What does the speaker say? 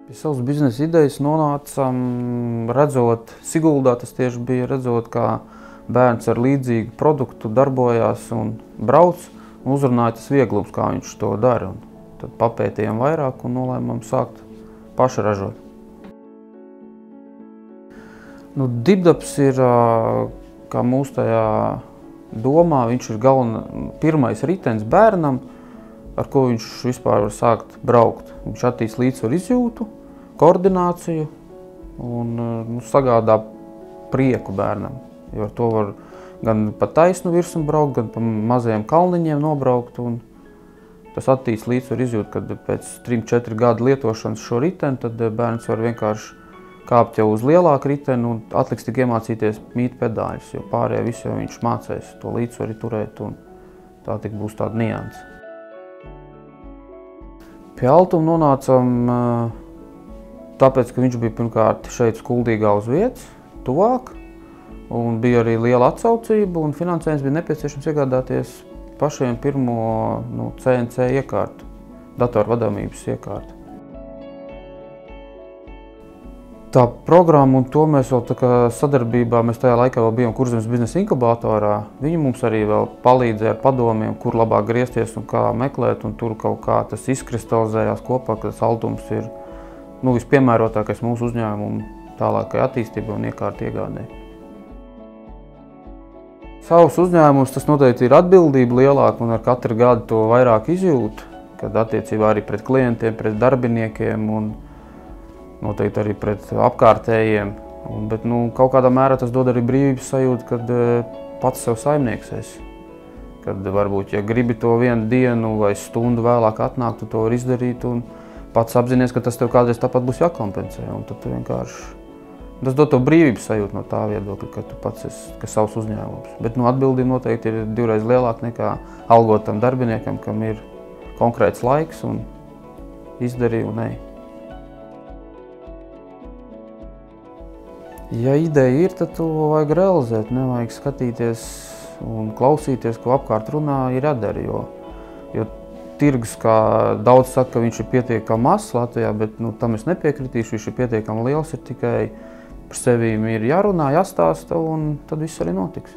Pie savas biznesa idejas nonācam, redzot Siguldā, tas tieši bija redzot, kā bērns ar līdzīgu produktu darbojās un brauc, un uzrunāja tas vieglums, kā viņš to dara. Un tad papētījām vairāk un nolēmām sākt paši ražot. Dibdabs ir, kā mūsu tajā domā, viņš ir pirmais ritenis bērnam, ar ko viņš vispār var sākt braukt. Viņš attīst līdzsvaru izjūtu, koordināciju un sagādā prieku bērnam. Jo ar to var gan pa taisnu virsmu braukt, gan pa mazajiem kalniņiem nobraukt. Un tas attīst līdzsvaru izjūtu, kad pēc 3-4 gadu lietošanas šo riteni, tad bērns var vienkārši kāpt jau uz lielāku riteni un atliks tik iemācīties mīt pedāļus, jo pārējā visu jau viņš mācēs to līdzsvaru turēt un tā tik būs tāda nianse. Pie Altuma nonācam tāpēc, ka viņš bija pirmkārt šeit Skuldīgā uz vietas, tuvāk, un bija arī liela atsaucība, un finansējums bija nepieciešams iegādāties pašiem pirmo CNC iekārtu, datorvadāmības iekārtu. Tā programma, un to mēs vēl tā kā sadarbībā, mēs tajā laikā vēl bijām Kurzemes biznesa inkubatorā, viņi mums arī vēl palīdzēja ar padomiem, kur labāk griezties un kā meklēt, un tur kaut kā tas izkristalizējās kopā, ka tas Altums ir vispiemērotākais mūsu uzņēmumu tālākai attīstībai un iekārtu iegādē. Savus uzņēmumus tas noteikti ir atbildība lielāka un ar katru gadu to vairāk izjūt, kad attiecībā arī pret klientiem, pret darbiniekiem un noteikti arī pret apkārtējiem. Bet kaut kādā mērā tas dod arī brīvības sajūtu, kad pats sev saimnieks esi. Kad varbūt, ja gribi to vienu dienu vai stundu vēlāk atnākt, tu to var izdarīt un pats apzinies, ka tas tev kādreiz tāpat būs jākompensē. Un tad tu vienkārši tas dod to brīvības sajūtu no tā viedokļa, ka tu pats esi savs uzņēmums. Bet atbildība noteikti ir 2 reizes lielāka nekā algotam darbiniekam, kam ir konkrēts laiks un izdarīja un ej. Ja ideja ir, tad to vajag realizēt, nevajag skatīties un klausīties, ko apkārt runā, ir jādara, jo tirgus, kā daudz saka, ka viņš ir pietiekami mazs Latvijā, bet tam es nepiekritīšu, viņš ir pietiekami liels, ir tikai par sevi ir jārunā, jāstāsta un tad viss arī notiks.